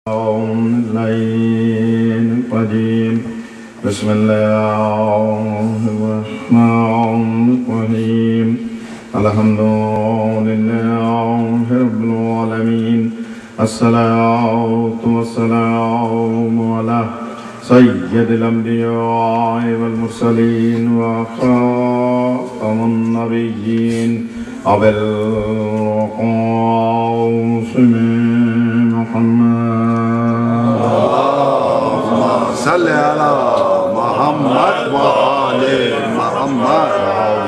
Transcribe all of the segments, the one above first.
बिस्मिल्लाहिर्रहमानिर्रहीम अल्हम्दुलिल्लाहि रब्बिल आलमीन अस्सलातु वस्सलामु अला सय्यिदिल अंबिया'i वल मुरसलीन व खातमुन नबिय्यीन अबिल क़ासिम सल्ले अला मोहम्मद व आले मोहम्मद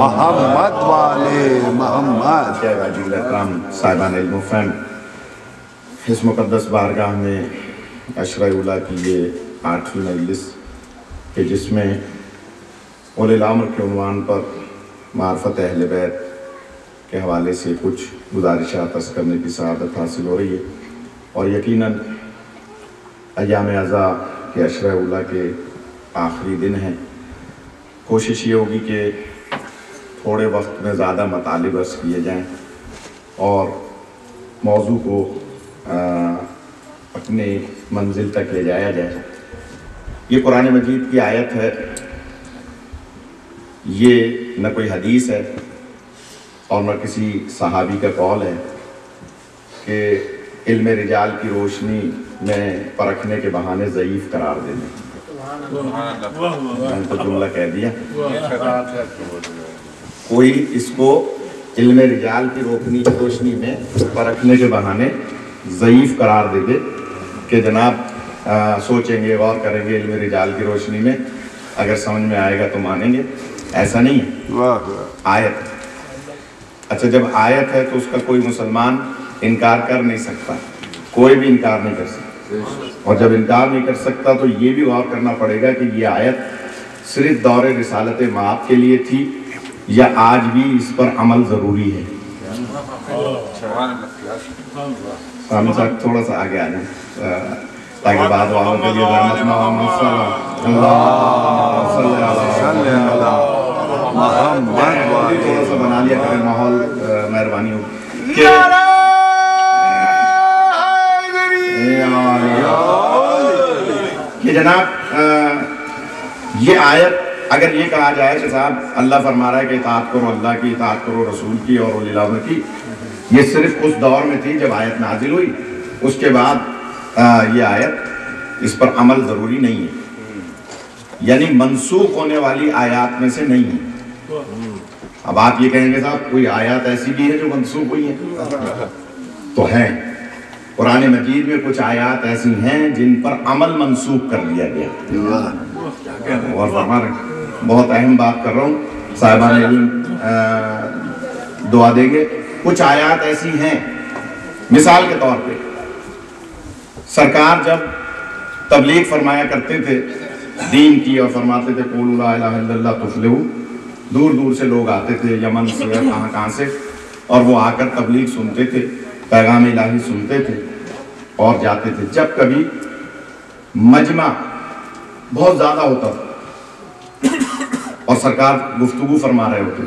मोहम्मद वाले मोहम्मद। साहिबान इल्म व फ़हम, इस मुक़द्दस बारगाह में अशरा उला की ये 8वीं मजलिस कि जिसमें उलिल अम्र के उन्वान पर मार्फत अहले बैत के हवाले से कुछ गुजारिशात अर्ज़ करने की सआदत हासिल हो रही है। और यकीनन अय्याम अज़ा के अशरा उला के आखिरी दिन हैं। कोशिश ये होगी कि थोड़े वक्त में ज़्यादा मतालिब अर्ज़ किए जाएँ और मौजू को अपने मंजिल तक ले जाया जाए। ये कुरान मजीद की आयत है, ये न कोई हदीस है और न किसी सहाबी का कौल है कि इल्म रिजाल की रोशनी में परखने के बहाने ज़ईफ़ करार देने। मैंने तो जुमला कह दिया। कोई इसको इल्म रिजाल की रोशनी में परखने के बहाने ज़ईफ़ करार दे दे कि जनाब सोचेंगे गौर करेंगे इल्म रिजाल की रोशनी में, अगर समझ में आएगा तो मानेंगे। ऐसा नहीं है, आयत। अच्छा, जब आयत है तो उसका कोई मुसलमान इनकार कर नहीं सकता, कोई भी इनकार नहीं कर सकता। और जब इनकार नहीं कर सकता तो ये भी गौर करना पड़ेगा कि ये आयत सिर्फ दौरे रिसालत माप के लिए थी या आज भी इस पर अमल ज़रूरी है। सामने साहब थोड़ा सा आगे आ जाए ताकि बाद वालों के लिए रहमत ना हो। थोड़ा सा बना लिया करें माहौल, मेहरबानी हो। कि जनाब ये आयत अगर ये कहा जाए कि साहब अल्लाह फरमा रहा है कि इताअत करो, अल्लाह की इताअत करो, रसूल की और उलिल अम्र की, ये सिर्फ उस दौर में थी जब आयत नाजिल हुई। उसके बाद ये आयत, इस पर अमल ज़रूरी नहीं है, यानी मनसूख होने वाली आयत में से नहीं है। अब आप ये कहेंगे साहब कोई आयत ऐसी भी है जो मनसूख हुई है, तो है। कुरान मजीद में कुछ आयत ऐसी हैं जिन पर अमल मनसूख कर दिया गया। और हमारे बहुत अहम बात कर रहा हूँ, साहिबान इल्म दुआ देंगे। कुछ आयत ऐसी हैं, मिसाल के तौर पे सरकार जब तबलीग फरमाया करते थे दीन की और फरमाते थे क़ूलू ला इलाहा इल्लल्लाह तुफ़्लिहू, दूर दूर से लोग आते थे, यमन से कहाँ से, और वो आकर तबलीग सुनते थे, पैगाम इलाही सुनते थे और जाते थे। जब कभी मजमा बहुत ज़्यादा होता था और सरकार गुफ्तगू फरमा रहे होते थे,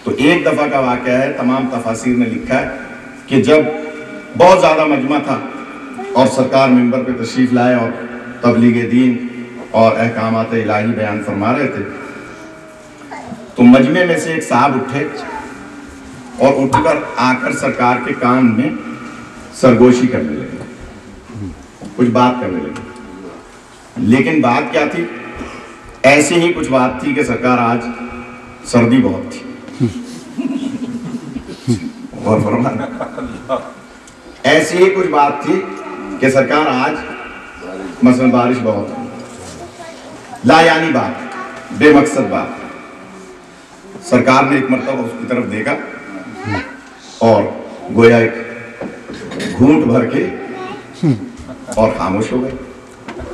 तो एक दफ़ा का वाक़या है, तमाम तफासीर ने लिखा है कि जब बहुत ज़्यादा मजमा था और सरकार मिंबर पे तशरीफ़ लाए और तबलीग दीन और अहकामात इलाही बयान फरमा रहे थे, तो मजमे में से एक साहब उठे और उठकर आकर सरकार के कान में सरगोशी करने लगे, कुछ बात करने लगे। लेकिन बात क्या थी? ऐसे ही कुछ बात थी कि सरकार आज सर्दी बहुत थी और ऐसी ही कुछ बात थी कि सरकार आज मसलन बारिश बहुत, लायानी बात, बेमकसद बात। सरकार ने एक मरतबा उसकी तरफ देखा और गोया एक घूंट भर के और खामोश हो गए,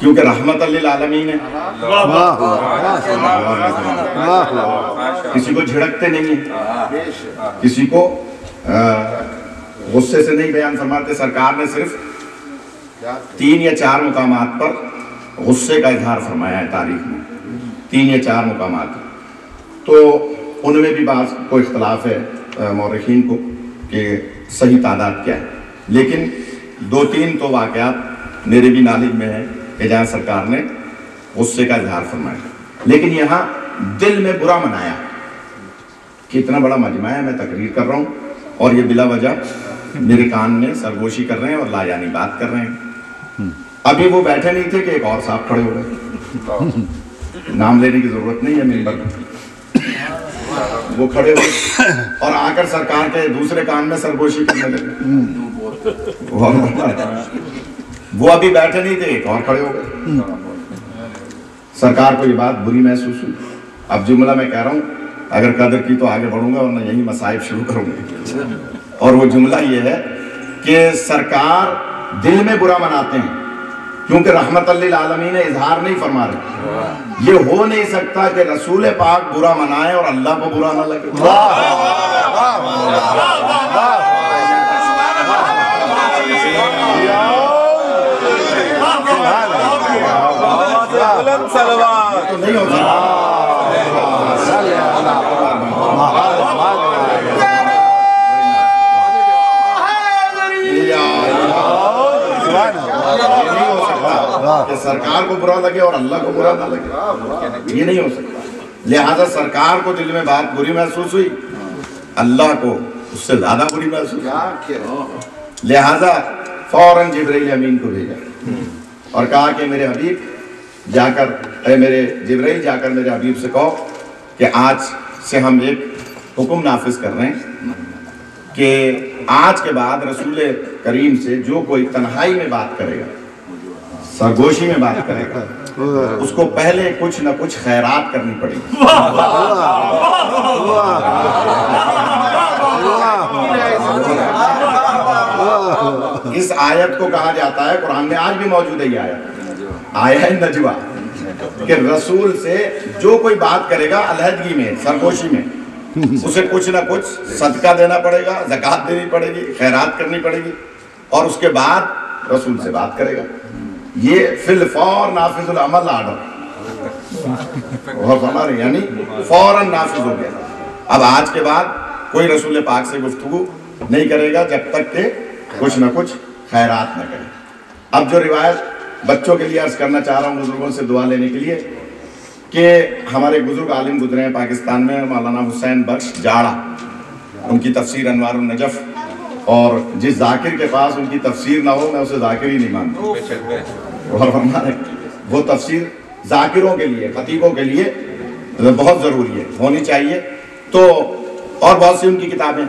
क्योंकि रहमत लिल आलमीन है। किसी को झिड़कते नहीं है, किसी को गुस्से से नहीं बयान फरमाते। सरकार ने सिर्फ 3 या 4 मुकामात पर गुस्से का इजहार फरमाया है तारीख में, 3 या 4 मुकामात। तो उनमें भी बात को इख्तलाफ है मौरखीन को कि सही तादाद क्या है, लेकिन 2-3 तो वाक़यात मेरे भी नालिज में है कि जहाँ सरकार ने गुस्से का इजहार फरमाया। लेकिन यहाँ दिल में बुरा मनाया कि इतना बड़ा मजमा है, मैं तकरीर कर रहा हूँ और ये बिला वजह मेरे कान में सरगोशी कर रहे हैं और लायानी बात कर रहे हैं। अभी वो बैठे नहीं थे कि एक और साहब खड़े हो गए, नाम लेने की जरूरत नहीं है मेरी बात। वो खड़े हुए और आकर सरकार के दूसरे कान में सरगोशी करने लगे। वो अभी बैठे नहीं थे, एक और खड़े हो गए। सरकार को ये बात बुरी महसूस हुई। अब जुमला मैं कह रहा हूँ, अगर कदर की तो आगे बढ़ूंगा वरना यही मसाइब शुरू करूंगा। और वो जुमला ये है कि सरकार दिल में बुरा मनाते हैं क्योंकि रहमतल लिल आलमीन इजहार नहीं फरमा रहे। ये हो नहीं सकता कि रसूल पाक बुरा मनाए और अल्लाह को बुरा ना लगे। तो नहीं हो सकता। कि सरकार को बुरा लगे और अल्लाह को बुरा ना लगे, ये नहीं हो सकता। लिहाजा सरकार को दिल में बात बुरी महसूस हुई, अल्लाह को उससे ज्यादा बुरी महसूस हुई। लिहाजा फौरन जिब्राइल अमीन को भेजा और कहा कि मेरे हबीब जाकर, मेरे जिब्राइल जाकर मेरे हबीब से कहो कि आज से हम एक हुक्म नाफिज कर रहे हैं कि आज के बाद रसूल करीम से जो कोई तन्हाई में बात करेगा, सरगोशी में बात करेगा, उसको पहले कुछ न कुछ खैरात करनी पड़ेगी। इस आयत को कहा जाता है, कुरान में आज भी मौजूद है ये आयत नजवा, कि रसूल से जो कोई बात करेगा अलहदगी में, सरगोशी में, उसे कुछ ना कुछ सदका देना पड़ेगा, ज़कात देनी पड़ेगी, खैरात करनी पड़ेगी और उसके बाद रसूल से बात करेगा। ये फिल फौर नाफिजुल अमल आर्डर, और हमारे यानी फौरन नाफिज हो गया। अब आज के बाद कोई रसूल पाक से गुफ्तगू नहीं करेगा जब तक के कुछ ना कुछ खैरात न करे। अब जो रिवायत बच्चों के लिए अर्ज करना चाह रहा हूँ, बुजुर्गों से दुआ लेने के लिए, कि हमारे बुजुर्ग आलिम गुजरे हैं पाकिस्तान में, मौलाना हुसैन बख्श जाड़ा, उनकी तफसीर अनवारुन नजफ, और जिस जाकिर के पास उनकी तफसीर ना हो मैं उसे जाकिर ही नहीं मानता। और हमारे वो तफसीर जाकिरों के लिए, खतीबों के लिए बहुत ज़रूरी है, होनी चाहिए। तो और बहुत सी उनकी किताबें,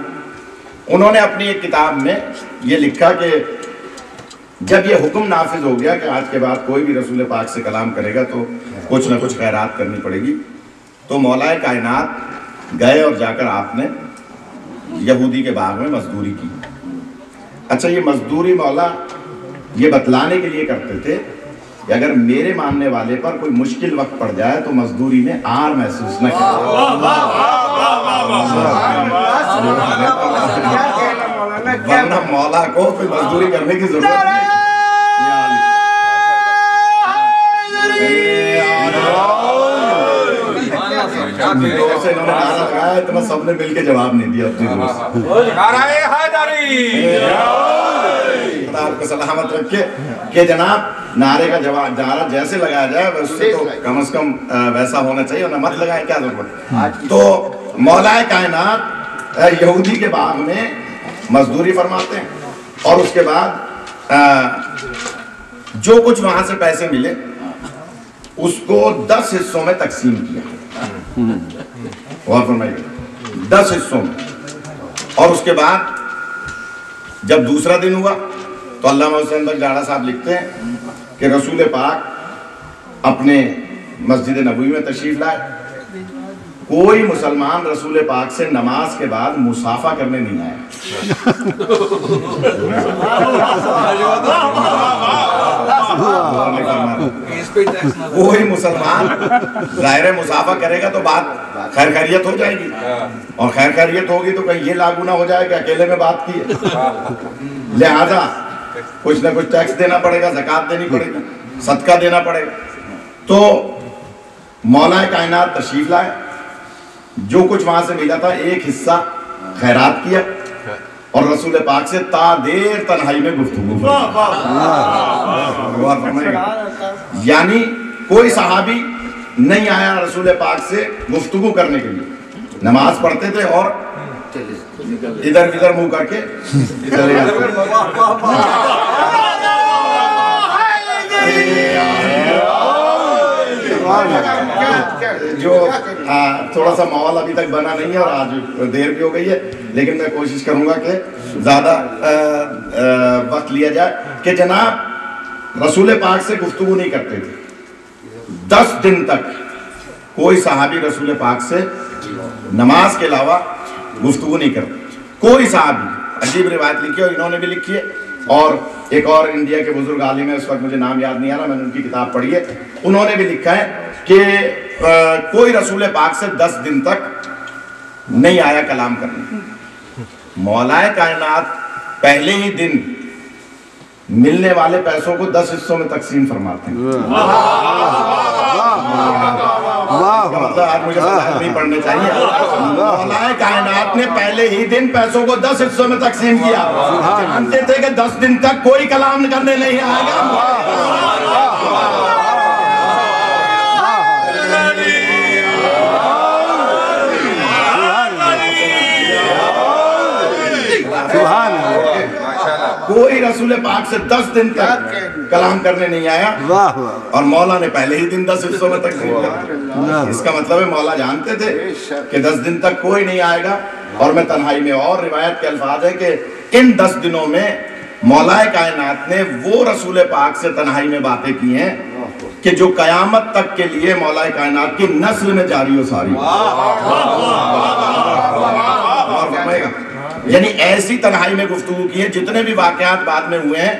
उन्होंने अपनी एक किताब में ये लिखा कि जब ये हुक्म नाफिज हो गया कि आज के बाद कोई भी रसूल पाक से कलाम करेगा तो कुछ ना कुछ खैरात करनी पड़ेगी, तो मौलाए कायनात गए और जाकर आपने यहूदी के बाग में मजदूरी की। अच्छा, ये मजदूरी मौला ये बतलाने के लिए करते थे कि अगर मेरे मानने वाले पर कोई मुश्किल वक्त पड़ जाए तो मजदूरी में आर महसूस न करे। वरना मौला को कोई मजदूरी करने की जरूरत नहीं। से इन्होंने नारा लगाया, इतना सबने मिलके जवाब नहीं दिया अपनी आपको सलामत रखे कि जनाब नारे का जवाब नारा जैसे लगाया जाए उससे तो कम से कम वैसा होना चाहिए, ना मत लगाए, क्या जरूरत। तो मौलाए कायनात यहूदी के बाग में मजदूरी फरमाते हैं और उसके बाद जो कुछ वहां से पैसे मिले उसको 10 हिस्सों में तकसीम किया, और फरमाइए 10 हिस्सों में। और उसके बाद जब दूसरा दिन हुआ तो अल्लामा हुसैन बख्श जाड़ा साहब लिखते हैं कि रसूल पाक अपने मस्जिद नबवी में तशरीफ लाए। कोई मुसलमान रसूल पाक से नमाज के बाद मुसाफा करने नहीं आया। कोई मुसलमान जाहिर है मुसाफा करेगा तो बात खैर खैरियत हो जाएगी, और खैर खैरियत होगी तो कहीं ये लागू ना हो जाए कि अकेले में बात की है। लिहाजा कुछ ना कुछ टैक्स देना पड़ेगा, ज़कात देनी पड़ेगी, सदका देना पड़ेगा। तो मौलाए कायनात तशरीफ लाए, जो कुछ वहां से मिला था एक हिस्सा खैरात किया और रसूल पाक से तादेर तन्हाई में गुफ्तगू। यानी कोई सहाबी नहीं आया रसूल पाक से गुफ्तगू करने के लिए, नमाज पढ़ते थे और इधर इधर मुंह करके चले जाते। जो थोड़ा सा माहौल अभी तक बना नहीं है और आज देर भी हो गई है, लेकिन मैं कोशिश करूंगा कि ज़्यादा वक्त लिया जाए कि जनाब रसूल पाक से गुफ्तगू नहीं करते थे। 10 दिन तक कोई सहाबी रसूल पाक से नमाज के अलावा गुफ्तगू नहीं करते, कोई सहाबी। अजीब रिवायत लिखी है और इन्होंने भी लिखी है, और एक और इंडिया के बुजुर्ग आलिम है, उस वक्त मुझे नाम याद नहीं आ रहा, मैंने उनकी किताब पढ़ी है, उन्होंने भी लिखा है कि कोई रसूल पाक से 10 दिन तक नहीं आया कलाम करने। मौलाए कायनात पहले ही दिन मिलने वाले पैसों को 10 हिस्सों में तकसीम फरमाते हैं। मतलब आज मुझे नहीं पढ़ने चाहिए। मौलाए कायनात ने पहले ही दिन पैसों को 10 हिस्सों में तकसीम किया। जानते थे कि 10 दिन तक कोई कलाम करने नहीं आएगा। कोई रसूल पाक से 10 दिन तक कलाम करने नहीं आया, और मौला ने पहले ही दिन 10 हिस्सों में तकसीम किया। इसका मतलब है मौला जानते थे कि 10 दिन तक कोई नहीं आएगा, और मैं तन्हाई में, और रिवायत के अल्फाज है कि इन 10 दिनों में मौलाए कायनात ने वो रसूल पाक से तन्हाई में बातें की हैं कि जो कयामत तक के लिए मौलाए कायनात की नस्ल में जारी हो सारी। यानी ऐसी तन्हाई में गुफ्तगू की है, जितने भी वाकयात बाद में हुए हैं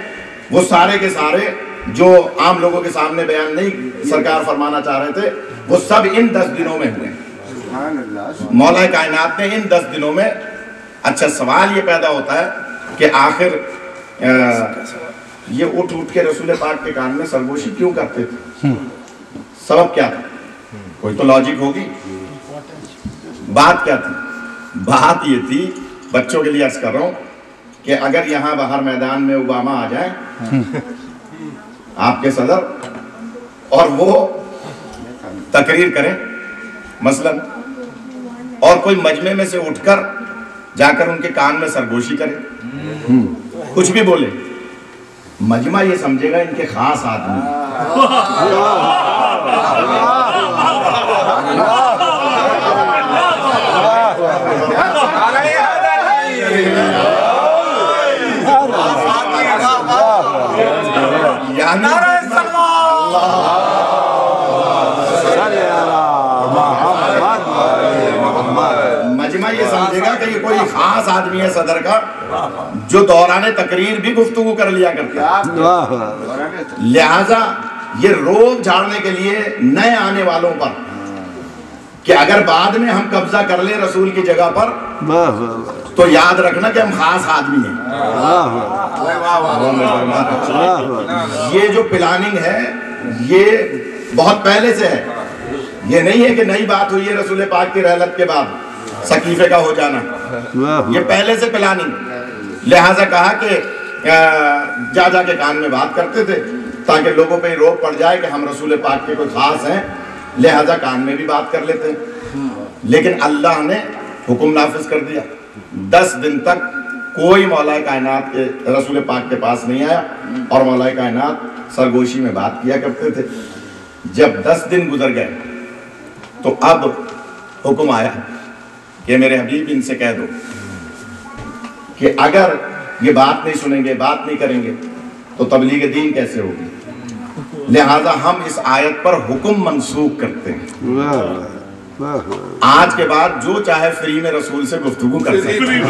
वो सारे के सारे जो आम लोगों के सामने बयान नहीं सरकार फरमाना चाह रहे थे, वो सब इन 10 दिनों में हुए। मौला कायनात ने इन 10 दिनों में। अच्छा, सवाल ये पैदा होता है कि आखिर ये उठ उठ के रसूल पाक के कान में सरगोशी क्यों करते थे? सबब क्या था? कोई तो लॉजिक होगी। बात क्या थी? बात ये थी, बच्चों के लिए अर्ज कर रहा हूं, कि अगर यहां बाहर मैदान में ओबामा आ जाए, आपके सदर, और वो तकरीर करें मसलन, और कोई मजमे में से उठकर जाकर उनके कान में सरगोशी करे, कुछ भी बोले, मजमा ये समझेगा इनके खास आदमी। मजमा ये समझेगा कि ये कोई खास आदमी है सदर का, जो दौरान तकरीर भी गुफ्तगू कर लिया करता है। लिहाजा ये रोब झाड़ने के लिए नए आने वालों पर कि अगर बाद में हम कब्जा कर ले रसूल की जगह पर, तो याद रखना कि हम खास आदमी हैं। ये जो प्लानिंग है ये बहुत पहले से है, ये नहीं है कि नई बात हुई है रसूल पाक की रहलत के बाद सकीफे का हो जाना, ये पहले से प्लानिंग। लिहाजा कहा कि जा जा के कान में बात करते थे ताकि लोगों पे रोक पड़ जाए कि हम रसूल पाक के कोई खास हैं, लिहाजा कान में भी बात कर लेते हैं। लेकिन अल्लाह ने हुक्म नाफिज कर दिया, 10 दिन तक कोई मौलाए कायनात के रसूल पाक के पास नहीं आया, और मौलाए कायनात सरगोशी में बात किया करते थे। जब 10 दिन गुजर गए तो अब हुक्म आया कि मेरे हबीब इनसे कह दो कि अगर ये बात नहीं सुनेंगे, बात नहीं करेंगे, तो तबलीग दीन कैसे होगी? लिहाजा हम इस आयत पर हुक्म मनसूख करते हैं। वाह वाह वाह। आज के बाद जो चाहे फ्री में रसूल से गुफ्तगू कर सकते हैं।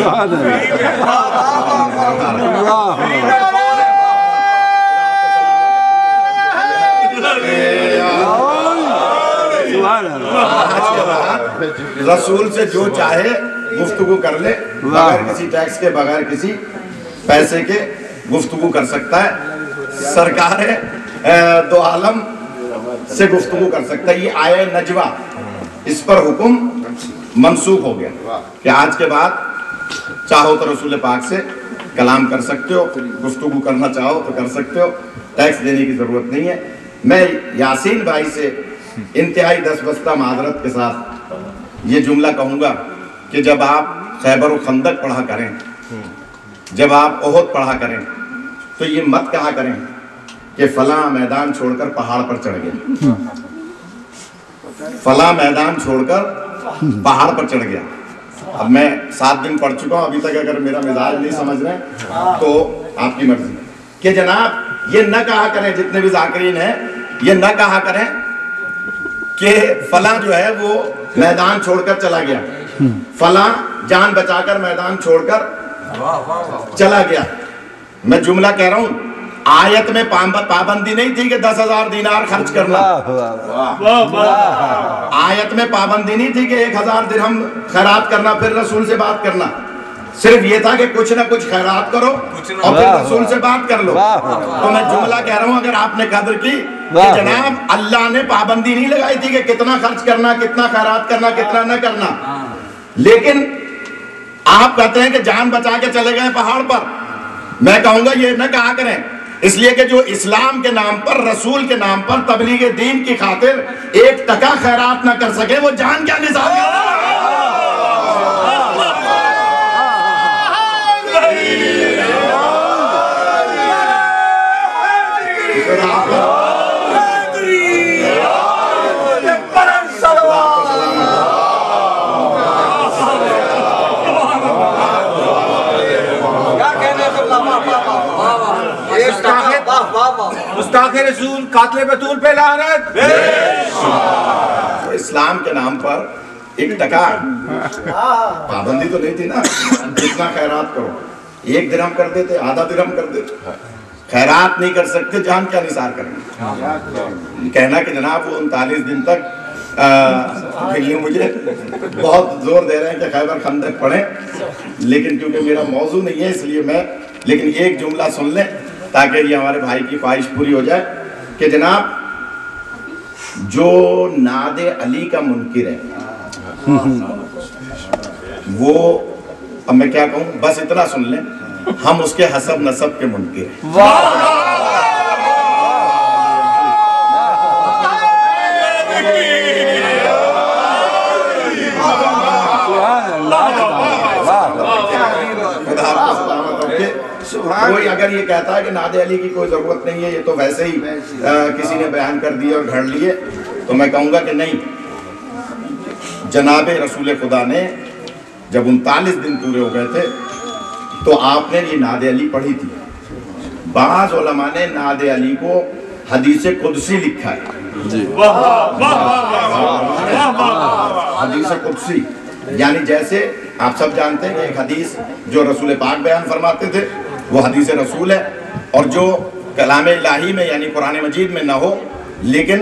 रसूल से जो चाहे गुफ्तगू कर ले, बगैर किसी टैक्स के, बगैर किसी पैसे के गुफ्तगू कर सकता है। सरकार दो आलम से गुफ्तगू कर सकता है। ये आया नजवा, इस पर हुक्म मनसूख हो गया कि आज के बाद चाहो तो रसूल पाक से कलाम कर सकते हो, गुफ्तगू करना चाहो तो कर सकते हो, टैक्स देने की जरूरत नहीं है। मैं यासीन भाई से इंतहाई दस्तबस्ता माजरत के साथ ये जुमला कहूँगा कि जब आप खैबर व खंदक पढ़ा करें, जब आप ओहद पढ़ा करें, तो ये मत कहा करें कि फला मैदान छोड़कर पहाड़ पर चढ़ गया, फला मैदान छोड़कर पहाड़ पर चढ़ गया। अब मैं 7 दिन पढ़ चुका हूँ, अभी तक अगर मेरा मिजाज नहीं समझ रहे तो आपकी मर्जी कि जनाब ये न कहा करें, जितने भी जाकिरीन हैं ये न कहा करें कि फला जो है वो मैदान छोड़कर चला गया, फला जान बचाकर मैदान छोड़कर चला गया। मैं जुमला कह रहा हूँ, आयत में पाबंदी नहीं थी कि 10,000 दीनार खर्च करना, आयत में पाबंदी नहीं थी कि 1,000 दिरहम खैरात करना फिर रसूल से बात करना। सिर्फ ये था कि कुछ ना कुछ खैरात करो और फिर रसूल से बात कर लो। तो मैं जुमला कह रहा हूँ, अगर आपने कदर की कि जनाब अल्लाह ने पाबंदी नहीं लगाई थी कि कितना खर्च करना, कितना खैरात करना, कितना न करना, लेकिन आप कहते हैं कि जान बचा के चले गए पहाड़ पर। मैं कहूंगा ये न कहा करें, इसलिए कि जो इस्लाम के नाम पर, रसूल के नाम पर, तबलीग दीन की खातिर 1 टका खैरात ना कर सके, वो जान क्या निसाब। मुस्ताक़े रसूल कातिल बतूल पे लानत। तो इस्लाम के नाम पर 1 टका पाबंदी तो नहीं थी ना, जितना खैरात करो, 1 दिरहम कर देते, आधा दिरहम कर देते, खैरात नहीं कर सकते, जान क्या निसार करेंगे। कहना कि जनाब वो 39 दिन तक मुझे बहुत जोर दे रहे हैं कि खैबर खंदक पढ़ें, लेकिन क्योंकि मेरा मौजू नहीं है इसलिए मैं, लेकिन एक जुमला सुन लें ताकि ये हमारे भाई की ख्वाहिश पूरी हो जाए कि जनाब जो नादे अली का मुनकिर है वो, अब मैं क्या कहूँ, बस इतना सुन लें, हम उसके हसब नसब के मुनकिर हैं। कोई अगर ये कहता है कि नादे अली की कोई जरूरत नहीं है, ये तो वैसे ही किसी ने बयान कर दिए और घड़ लिए, तो मैं कहूंगा कि नहीं, जनाबे रसूल खुदा ने जब 39 दिन पूरे हो गए थे तो आपने ये नादे अली पढ़ी थी। बाज़ उलमा ने नादे अली को हदीस कुदसी लिखा है, हदीस कुदसी, यानी जैसे आप सब जानते हैं कि एक हदीस जो रसूल पाक बयान फरमाते थे वो हदीस रसूल है, और जो कलाम इलाही में यानी कुरान मजीद में ना हो लेकिन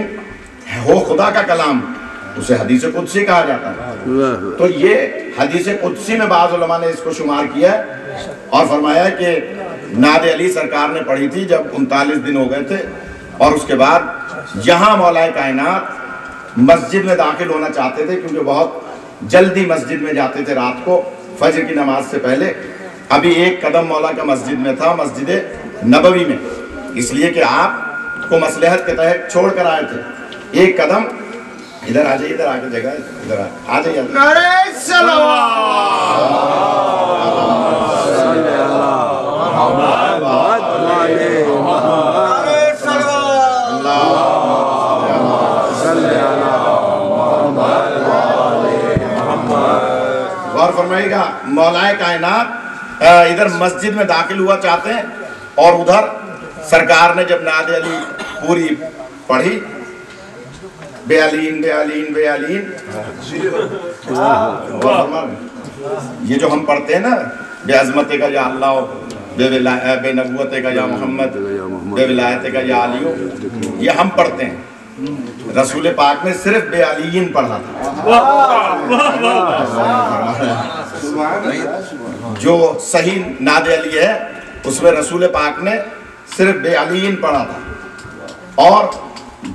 हो खुदा का कलाम, उसे हदीस कुदसी कहा जाता है। तो ये हदीस कुदसी में बाज़ उलमा ने इसको शुमार किया और फरमाया कि नादे अली सरकार ने पढ़ी थी जब 39 दिन हो गए थे, और उसके बाद यहाँ मौलाए कायनात मस्जिद में दाखिल होना चाहते थे, क्योंकि बहुत जल्दी मस्जिद में जाते थे रात को फजर की नमाज से पहले। अभी 1 कदम मौला का मस्जिद में था, मस्जिद नबवी में, इसलिए कि आप को मसलहत के तहत छोड़ कर आए थे। 1 कदम इधर आ जाइए, इधर आके जगह इधर आ जाइए। गौर फरमाइएगा, मौलाए कायनात इधर मस्जिद में दाखिल हुआ चाहते हैं, और उधर सरकार ने जब नादे अली पूरी पढ़ी बेअलीन बेअलीन बेअलीन। ये जो हम पढ़ते हैं ना, बेअज़मत का या अल्लाह, बेनबुव्वत का या मोहम्मद, बेविलायत का या अली, ये हम पढ़ते हैं। रसूल पाक ने सिर्फ बेअलीन पढ़ा था। जो सही नाद अली है उसमें रसूल पाक ने सिर्फ बेअलीन पढ़ा था। और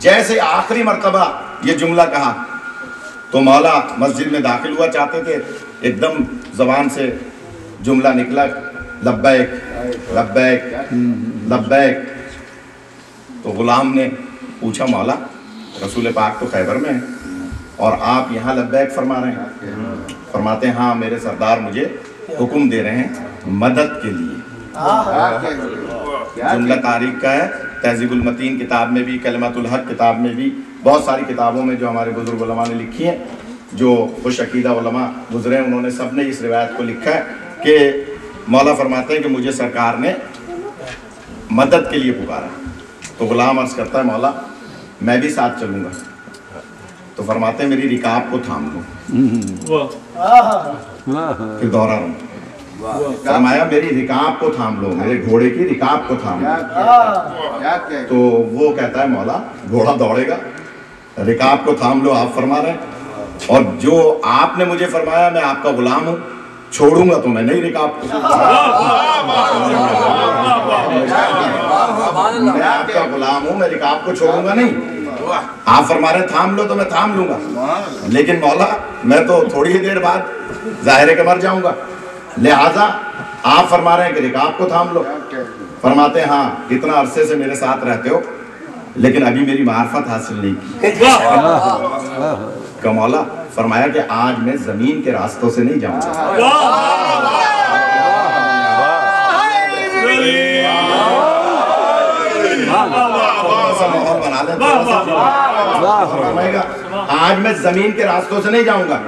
जैसे आखिरी मर्तबा ये जुमला कहा तो मौला मस्जिद में दाखिल हुआ चाहते थे, एकदम जबान से जुमला निकला, लब्बैक लब्बैक लब्बैक। तो गुलाम ने पूछा, मौला रसूल पाक तो खैबर में है और आप यहाँ लब्बैक फरमा रहे हैं? फरमाते हैं, हाँ मेरे सरदार मुझे हुक्म दे रहे हैं मदद के लिए। जुमला तारीख का है, तहज़ीबुल मतीन किताब में भी, कलिमतुल हक किताब में भी, बहुत सारी किताबों में जो हमारे बुजुर्ग उलमा ने लिखी हैं, जो खुश अकीदा उलमा गुजरे, उन्होंने सबने इस रिवायत को लिखा है कि मौला फरमाते हैं कि मुझे सरकार ने मदद के लिए पुकारा। तो गुलाम अर्ज करता है, मौला मैं भी साथ चलूंगा। तो फरमाते हैं, मेरी रिकाब को थाम लो। फिर दोहरा रहा हूं, फरमाया मेरी रिकाब को थाम लो, मेरे घोड़े की रिकाब को थाम लो। तो वो कहता है, मौला घोड़ा दौड़ेगा, रिकाब को थाम लो आप फरमा रहे हैं, और जो आपने मुझे फरमाया मैं आपका गुलाम हूं, छोड़ूंगा तो मैं नहीं रिकाब को। मैं आपका गुलाम हूं, मैं रिकाब को छोड़ूंगा नहीं। आप फरमा रहे थाम लो तो मैं थाम लूंगा, लेकिन मौला मैं तो थोड़ी ही देर बाद जाहिर है कि मर जाऊंगा, लिहाजा आप फरमा रहे हैं कि रिकाब को थाम लो। फरमाते हैं, हाँ इतना अरसे से मेरे साथ रहते हो लेकिन अभी मेरी मार्फत हासिल नहीं की। कमौला फरमाया कि आज मैं जमीन के रास्तों से नहीं जाऊंगा। माहौल बना लें, आज मैं जमीन के रास्तों से नहीं जाऊंगा।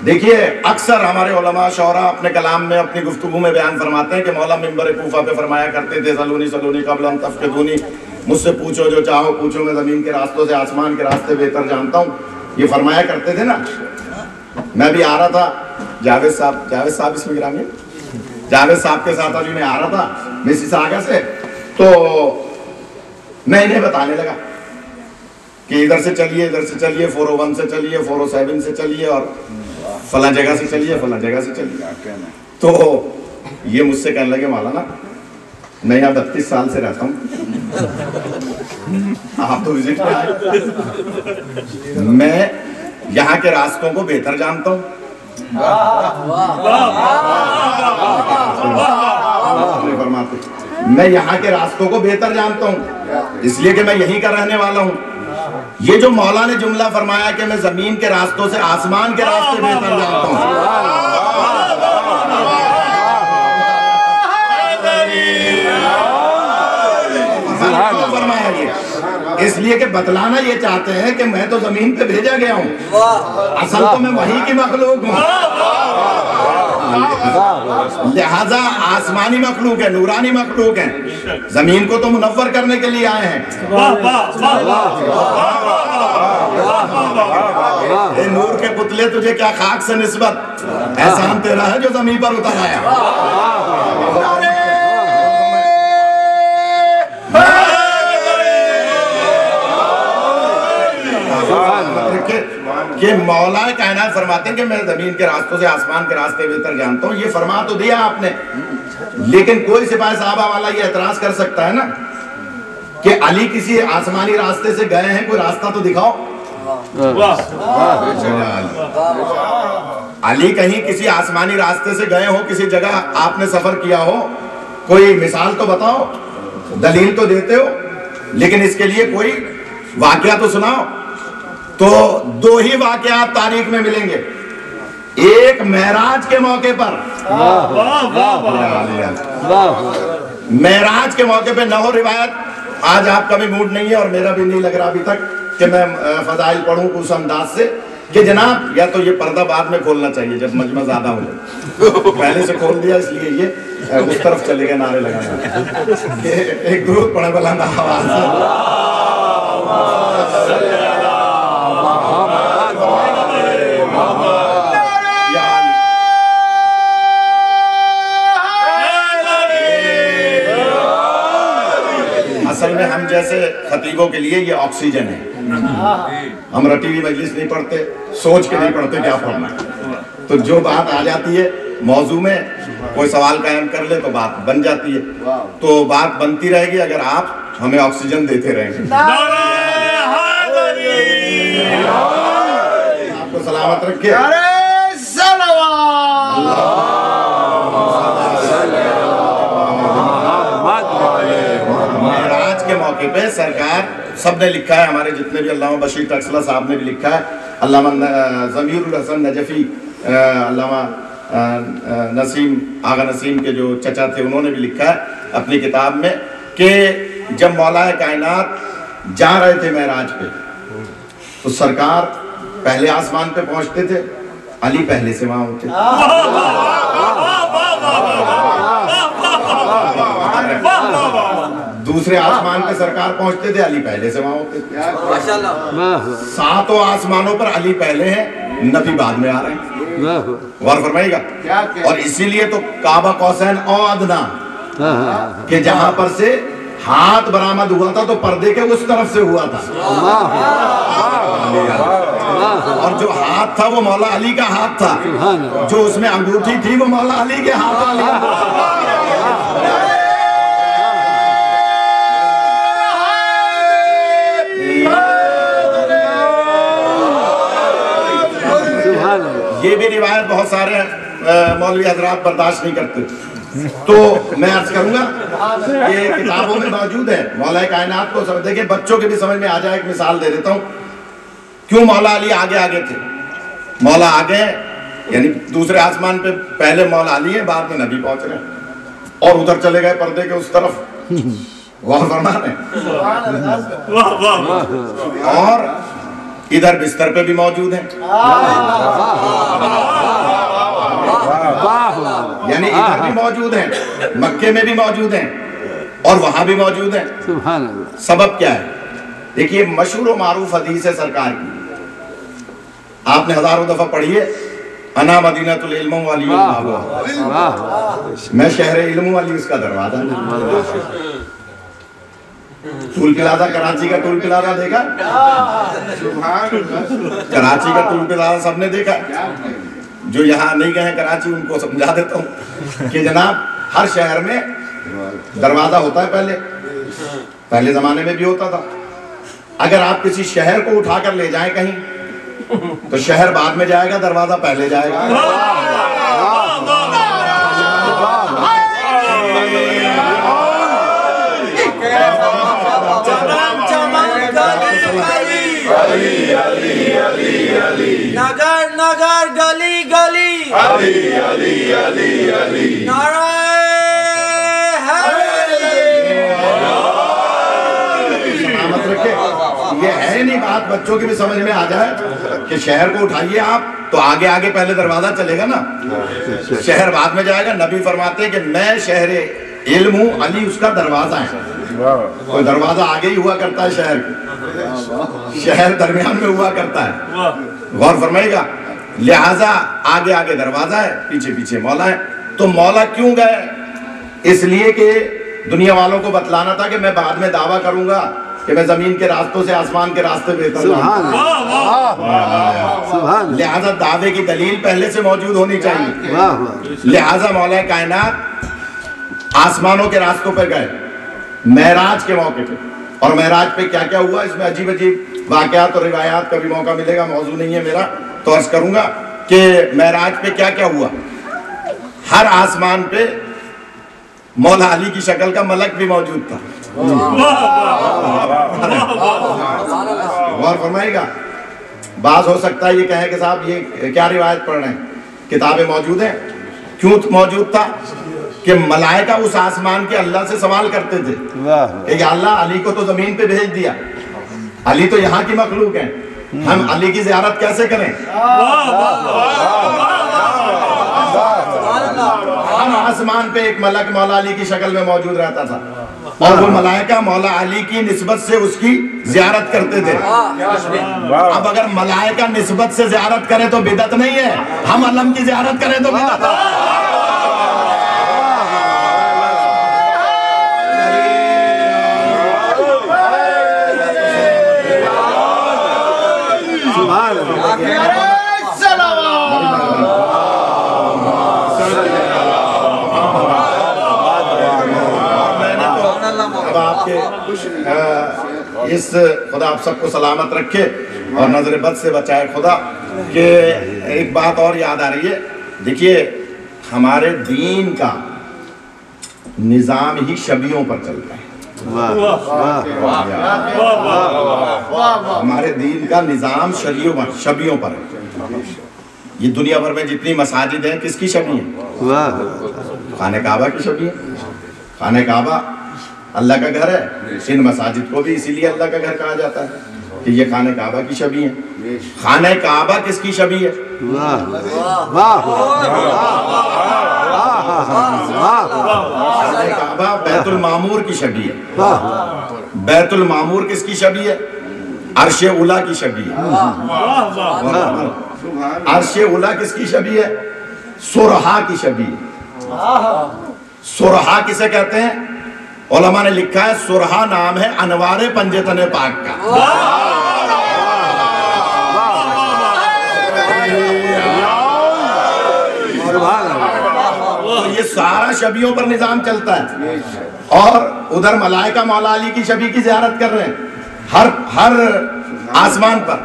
देखिए अक्सर हमारे उलमा शौरा अपने कलाम में, अपनी गुफ्तगू में बयान फरमाते हैं कि मौला मिंबर कूफा पे फरमाया करते थे, सलूनी सलूनी कबलम तफकिदूनी, मुझसे पूछो जो चाहो पूछो, मैं जमीन के रास्तों से आसमान के रास्ते बेहतर जानता हूँ। ये फरमाया करते थे ना। मैं भी आ रहा था जावेद साहब इसमें गिरामी, जावेद साहब के साथ अभी मैं आ रहा था मिसिसागा से, तो मैं इन्हें बताने लगा कि इधर से चलिए, इधर से चलिए, 401 से चलिए, 407 से चलिए, और फला जगह से चलिए, फला जगह से चलिए। तो ये मुझसे कहने लगे, मौलाना मैं यहाँ 32 साल से रहता हूँ, आप तो विजिट पे आए, मैं यहाँ के रास्तों को बेहतर जानता हूँ। मैं यहाँ के रास्तों को बेहतर जानता हूँ, इसलिए कि मैं यहीं का रहने वाला हूँ। ये जो मौला ने जुमला फरमाया कि मैं जमीन के रास्तों से आसमान के रास्ते बेहतर जानता हूँ, फरमाया ये इसलिए कि बतलाना ये चाहते हैं कि मैं तो जमीन पे भेजा गया हूँ, असल तो मैं वही की मखलूक हूँ। लिहाजा आसमानी मखलूक है, नूरानी मखलूक है, जमीन को तो मुनव्वर करने के लिए आए हैं। ए नूर के पुतले तुझे क्या खाक से निस्बत, एहसान तेरा है जो जमीन पर उतर आया। कि मौला कायनात फरमाते हैं कि मैं जमीन के रास्तों से आसमान के रास्ते बेहतर जानता हूँ। ये फरमा तो दिया आपने, लेकिन कोई सिपाही साहबा वाला ये एतराज कर सकता है ना कि अली किसी आसमानी रास्ते से गए हैं, कोई रास्ता तो दिखाओ। अली कहीं किसी आसमानी रास्ते से गए हो, किसी जगह आपने सफर किया हो, कोई मिसाल तो बताओ, दलील तो देते हो, लेकिन इसके लिए कोई वाकया तो सुनाओ। तो दो ही वाकयात तारीख में मिलेंगे, एक मेराज के मौके पर, मेराज के मौके पे न हो रिवायत, आज आपका भी मूड नहीं है और मेरा भी नहीं लग रहा अभी तक कि मैं फजाइल पढ़ूं उस अंदाज से कि जनाब या तो ये पर्दा बाद में खोलना चाहिए जब मजमा ज्यादा हो जाए, पहले से खोल दिया इसलिए ये उस तरफ चले गए नारे लगाने। एक दुरूद पढ़े बुलंद आवाज खतीबों के लिए ये ऑक्सीजन है। हम रटी हुई मजलिस नहीं पढ़ते, सोच के नहीं पढ़ते क्या पढ़ना है। तो जो बात आ जाती है मौजू में, कोई सवाल कायम कर ले तो बात बन जाती है। तो बात बनती रहेगी अगर आप हमें ऑक्सीजन देते रहेंगे। आपको सलामत रखे। मेराज के मौके पे सरकार सबने लिखा है, हमारे जितने भी अल्लामा बशीर टक्सला साहब ने भी लिखा है, अल्लामा ज़मीरुल हसन नजफी, अल्लामा नसीम आगा नसीम के जो चचा थे उन्होंने भी लिखा है अपनी किताब में कि जब मौलाए कायनात जा रहे थे मेराज पे तो सरकार पहले आसमान पे पहुंचते थे, अली पहले से वहां होते थे। दूसरे आसमान पे सरकार पहुंचते थे, अली पहले से वहां होते थे। सातों आसमानों पर अली पहले हैं, नबी बाद में आ रहे हैं। गौर फरमाइएगा। और इसीलिए तो काबा कौसैन औ अदना कि जहां पर से हाथ बरामद हुआ था तो पर्दे के उस तरफ से हुआ था। और जो हाथ था वो मौला अली का हाथ था, जो उसमें अंगूठी थी वो मौला अली के हाथ वाली। ये भी रिवायत बहुत सारे मौलवी हजरात बर्दाश्त नहीं करते, तो मैं अर्ज करूंगा कि किताबों में मौजूद है। मौला कायनात को समझ, देखिए बच्चों के भी समझ में आ जाए, एक मिसाल दे देता हूँ क्यों मौला अली आगे आगे थे। मौला आगे यानी दूसरे आसमान पे पहले मौला अली है, बाद में नबी पहुंच रहे हैं, और उधर चले गए पर्दे के उस तरफ। गौर फरमान है। और इधर बिस्तर पे भी मौजूद हैं, यानी इधर भी मौजूद हैं, मक्के में भी मौजूद हैं और वहां भी मौजूद हैं। सबब क्या है? देखिए मशहूर व मारूफ हदीस है सरकार की, आपने हजारों दफा पढ़ी है, अना मदीनतुल इल्म वाली, मैं शहर इल्म वाली उसका दरवाजा। टूल प्लाजा, कराची का टूल प्लाजा देखा? कराची का टूल प्लाजा सबने देखा। जो यहाँ नहीं गए हैं कराची उनको समझा देता हूँ कि जनाब हर शहर में दरवाजा होता है, पहले जमाने में भी होता था। अगर आप किसी शहर को उठाकर ले जाएं कहीं तो शहर बाद में जाएगा, दरवाजा पहले जाएगा। नगर नगर गली गली अली अली अली अली सलामत रखे। ये है नहीं बात, बच्चों की भी समझ में आ जाए कि शहर को उठाइए आप तो आगे आगे पहले दरवाजा चलेगा ना, शहर बाद में जाएगा। नबी फरमाते हैं कि मैं शहर इल्म हूँ, अली उसका दरवाजा है। कोई दरवाजा आगे ही हुआ करता है, शहर दरमियान में हुआ करता है। गौर फरमाइएगा। लिहाजा आगे आगे दरवाजा है, पीछे पीछे मौला है। तो मौला क्यों गए? इसलिए कि दुनिया वालों को बतलाना था कि मैं बाद में दावा करूंगा कि मैं जमीन के रास्तों से आसमान के रास्ते बेहतर हूं। लिहाजा दावे की दलील पहले से मौजूद होनी चाहिए। लिहाजा मौला कायनात आसमानों के रास्तों पर गए मेराज के मौके पे। और मेराज पे क्या क्या हुआ, इसमें अजीब अजीब वाकयात और रिवायात का भी मौका मिलेगा, मौजू नहीं है मेरा तो अर्ज करूंगा कि मेराज पे क्या क्या हुआ। हर आसमान पे मौला अली की शक्ल का मलक भी मौजूद था। गौर फरमाइएगा। बात हो सकता है ये कहे कि साहब ये क्या रिवायत पढ़ रहे हैं, किताबें मौजूद हैं। क्यों मौजूद था कि मलाइका उस आसमान के अल्लाह से सवाल करते थे कि या अल्लाह अली को तो जमीन पे भेज दिया, अली तो यहाँ की मखलूक है, हम अली की ज़ियारत कैसे करें? हम आसमान पे एक मलक मौला अली की शक्ल में मौजूद रहता था और वो मलाइका मौला अली की निस्बत से उसकी ज़ियारत करते थे। अब अगर मलाइका निस्बत से ज़ियारत करें तो बिदअत नहीं है, हम अलम की ज़ियारत करें तो बिदअत है। अब आपके इस खुदा आप सबको सलामत रखे और नजर बद से बचाए खुदा। कि एक बात और याद आ रही है, देखिए हमारे दीन का निजाम ही शबियों पर चलता है। हमारे दीन का निजाम शबियों पर है। ये दुनिया भर में जितनी मसाजिद हैं किसकी शबी है? खाने काबा की शबी है। खाने काबा अल्लाह का घर है, इन मसाजिद को भी इसीलिए अल्लाह का घर कहा जाता है कि ये खाने काबा की शबी है। खाने काबा किसकी शबी है? खाने काबा बैतुल मामूर की शबी है। बैतुल मामूर किसकी शबी है? अर्शे उला की शबी है। अर्शे उला किसकी शबी है? सुरहा की शबी है। सुरहा किसे कहते हैं? उलमा ने लिखा है सुरहा नाम है अनवारे पंजतन पाक का। तो ये सारा शबियों पर निजाम चलता है। और उधर मलाइका मौला अली की शबी की ज़ियारत कर रहे हैं हर आसमान पर।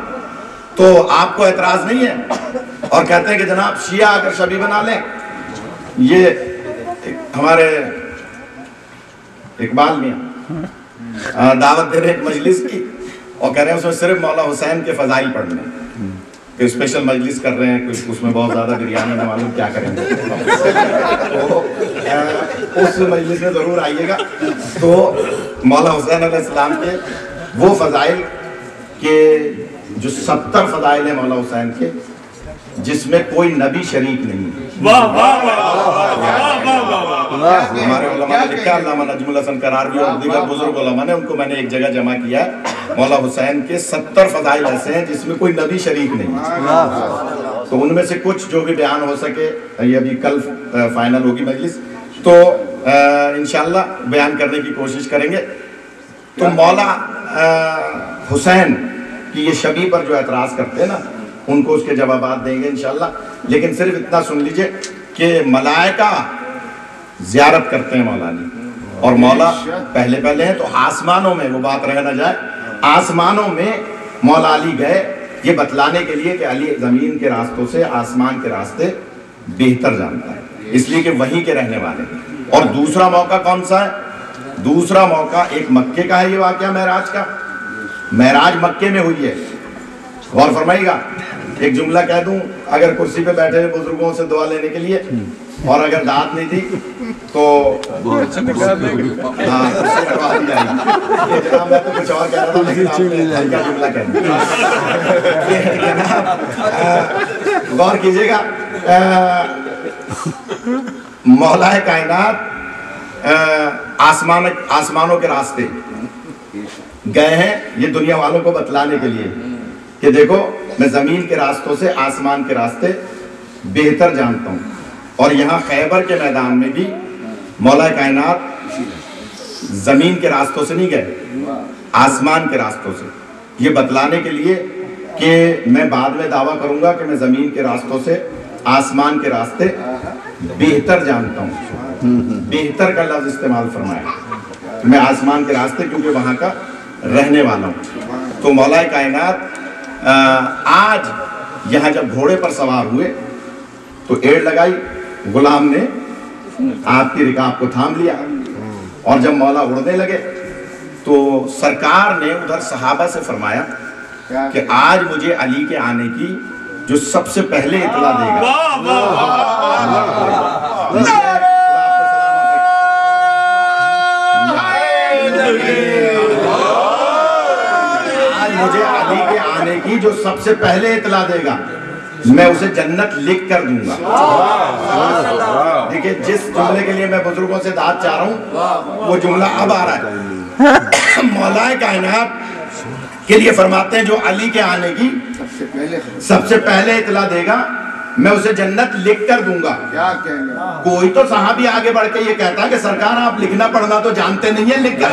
तो आपको एतराज नहीं है? और कहते हैं कि जनाब शिया अगर शबी बना लें, ये हमारे इकबाल मियां दावत दे रहे एक मजलिस की और कह रहे हैं उसमें सिर्फ मौला हुसैन के फजाइल पढ़ने, कि स्पेशल मजलिस कर रहे हैं, कुछ उसमें बहुत ज़्यादा बिरयानी न मालूम क्या करेंगे। तो उस मजलिस में ज़रूर आइएगा। तो मौला हुसैन अलैहिस्सलाम के वो फजाइल के जो 70 फजाइल हैं मौला हुसैन के, जिसमें कोई नबी शरीक नहीं है। हमारे उलमा ने लिखा, अल्लामा नजमुल हसन करारवी और दीगर बुजुर्ग उलमा ने, उनको मैंने एक जगह जमा किया है। मौला हुसैन के 70 फजाइल ऐसे हैं जिसमें कोई नबी शरीक नहीं है। तो उनमें से कुछ जो भी बयान हो सके, ये अभी कल फाइनल होगी मजलिस, तो इंशाल्लाह बयान करने की कोशिश करेंगे। तो मौला हुसैन की ये शबी पर जो एतराज़ करते हैं ना, उनको उसके जवाबात देंगे इंशाल्लाह। लेकिन सिर्फ इतना सुन लीजिए कि मलाइका ज़ियारत करते हैं मौलानी, और मौला पहले हैं। तो आसमानों में, वो बात रह ना जाए, आसमानों में मौला अली गए ये बतलाने के लिए कि अली ज़मीन के रास्तों से आसमान के रास्ते बेहतर जानता है, इसलिए कि वहीं के रहने वाले। और दूसरा मौका कौन सा है? दूसरा मौका एक मक्के का है। ये वाक़या मेराज का, मेराज मक्के में हुई है। गौर फरमाइएगा, एक जुमला कह दूं, अगर कुर्सी पे बैठे बुजुर्गों से दुआ लेने के लिए, और अगर दाद नहीं दी तो हाँ मैं तो कुछ और कह रहा था, लेकिन आपने जुमला कह दिया। गौर कीजिएगा, मौलाए कायनात आसमानों के रास्ते गए हैं ये दुनिया वालों को बतलाने के लिए कि देखो मैं जमीन के रास्तों से आसमान के रास्ते बेहतर जानता हूँ। और यहाँ खैबर के मैदान में भी मौला कायनात जमीन के रास्तों से नहीं गए, आसमान के रास्तों से, ये बतलाने के लिए कि मैं बाद में दावा करूंगा कि मैं जमीन के रास्तों से आसमान के रास्ते बेहतर जानता हूँ। बेहतर का लफ्ज इस्तेमाल फरमाया, मैं आसमान के रास्ते क्योंकि वहां का रहने वाला हूँ। तो मौला कायनात आज यहाँ जब घोड़े पर सवार हुए तो एड़ लगाई, गुलाम ने आपकी रिकाब को थाम लिया, और जब मौला उड़ने लगे तो सरकार ने उधर सहाबा से फरमाया कि आज मुझे अली के आने की जो सबसे पहले इतला देगा, आज मुझे अली के आने की जो सबसे पहले इतला देगा, मैं उसे जन्नत लिख कर दूंगा। देखिए, जिस जुमले के लिए मैं बुजुर्गों से दाद चाह रहा हूँ वो जुमला अब आ रहा है। मौलाए कायनात के लिए फरमाते हैं जो अली के आने की सबसे पहले इतला देगा, मैं उसे जन्नत लिख कर दूंगा। क्या कहना? कोई तो साहबी आगे बढ़ के ये कहता है कि सरकार आप लिखना पढ़ना तो जानते नहीं है, लिख कर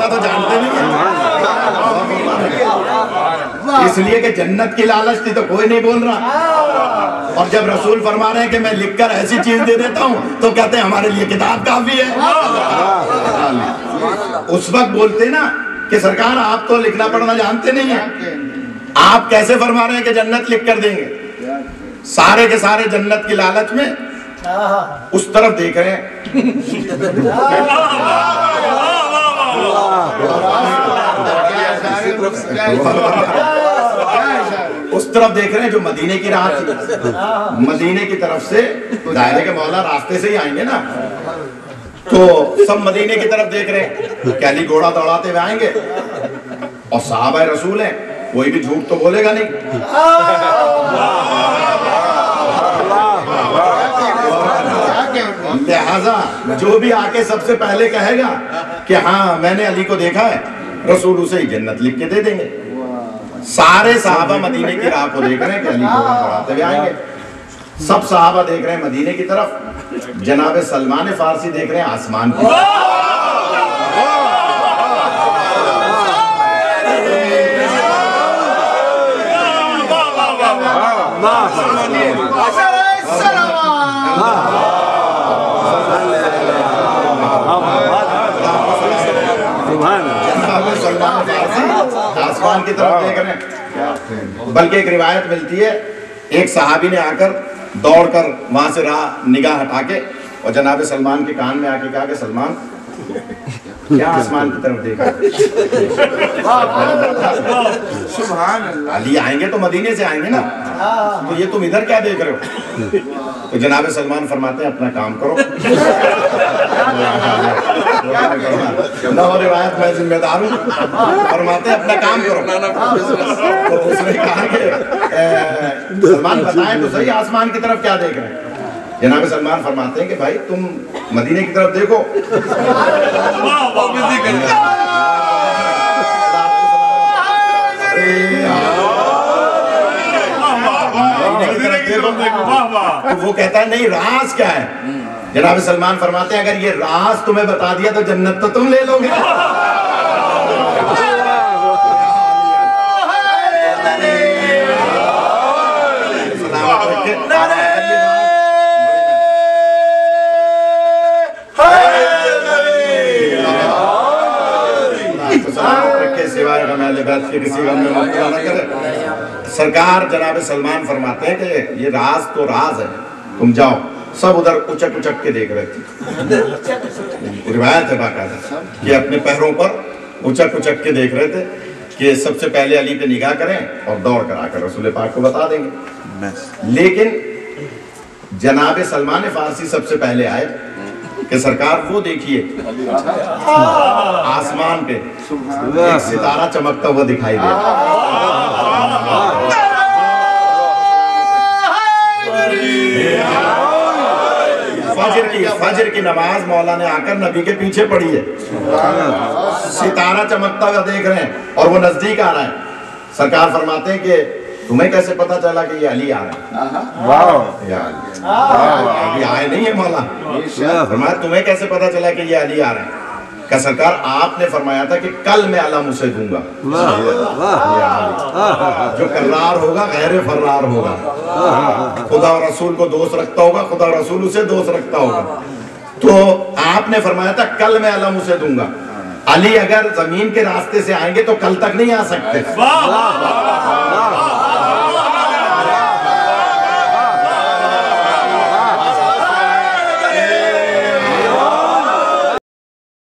तो जानते नहीं हैं। इसलिए कि जन्नत की लालच थी तो कोई नहीं बोल रहा, और जब रसूल फरमा रहे हैं कि मैं लिखकर ऐसी चीज दे देता हूँ तो कहते हैं हमारे लिए किताब काफी है। उस वक्त बोलते ना कि सरकार आप तो लिखना पढ़ना जानते नहीं है, आप कैसे फरमा रहे हैं कि जन्नत लिख कर देंगे। सारे के सारे जन्नत की लालच में उस तरफ देख रहे हैं। उस तरफ देख रहे हैं जो मदीने की राह थी। मदीने की तरफ से दायरे के मौला रास्ते से ही आएंगे ना, तो सब मदीने की तरफ देख रहे हैं। कैली घोड़ा दौड़ाते हुए आएंगे, और साहबा रसूल हैं, कोई भी झूठ तो बोलेगा नहीं। लिहाजा जो भी आके सबसे पहले कहेगा कि हाँ मैंने अली को देखा है, रसूल उसे ही जन्नत लिख के दे देंगे। सारे सहाबा मदीने की राह को देख रहे हैं कि अली घोड़ा दौड़ाते हुए आएंगे। सब सहाबा देख रहे हैं मदीने की तरफ। जनाब सलमान फारसी देख रहे हैं आसमान की। आसमान की तरफ देख रहे हैं। बल्कि एक रिवायत मिलती है, एक सहाबी ने आकर दौड़कर वहां से निगाह हटा के और जनाब सलमान के कान में आके कहा कि सलमान क्या आसमान की तरफ देखा। सुभान अल्लाह, अली आएंगे तो मदीने से आएंगे ना, तो ये तुम इधर क्या देख रहे हो। तो जनाब सलमान फरमाते हैं अपना काम करो। ना हो रिवायत मैं जिम्मेदार हूँ, फरमाते हैं अपना काम करो। तो उसने कहा कि सलमान बताएं तो सही आसमान की तरफ क्या देख रहे हैं। जनाब सलमान फरमाते हैं कि भाई तुम मदीने की तरफ देखो। तो वो कहता है नहीं, राज क्या है। जनाब सलमान फरमाते हैं अगर ये राज तुम्हें बता दिया तो जन्नत तो तुम ले लोगे। सरकार जनाब सलमान फरमाते हैं कि ये राज तो राज है, तुम जाओ। सब उधर उचक उचक के देख रहे थे। रिवायत है बाकायदा कि अपने पैरों पर उचक उचक के देख रहे थे कि सबसे पहले अली पे निगाह करें और दौड़ कर आकर रसूल पाक को बता देंगे। लेकिन जनाब सलमान फारसी सबसे पहले आए कि सरकार वो देखिए आसमान पे एक सितारा चमकता हुआ दिखाई दे। फजर की नमाज मौला ने आकर नबी के पीछे पढ़ी है। सितारा चमकता हुआ देख रहे हैं और वो नजदीक आ रहा है। सरकार फरमाते हैं कि तुम्हें कैसे पता चला कि ये अली आ रहा है। अभी आए नहीं है मौला। फरमाया तुम्हें कैसे पता चला कि ये अली आ रहा है। क्या सरकार आपने फरमाया था कि कल मैं अलम उसे दूंगा। जो कर्रार होगा गैर फर्रार होगा, खुदा और रसूल को दोस्त रखता होगा, खुदा और रसूल उसे दोस्त रखता होगा। तो आपने फरमाया था कल मैं अलम उसे दूंगा। अली अगर जमीन के रास्ते से आएंगे तो कल तक नहीं आ सकते।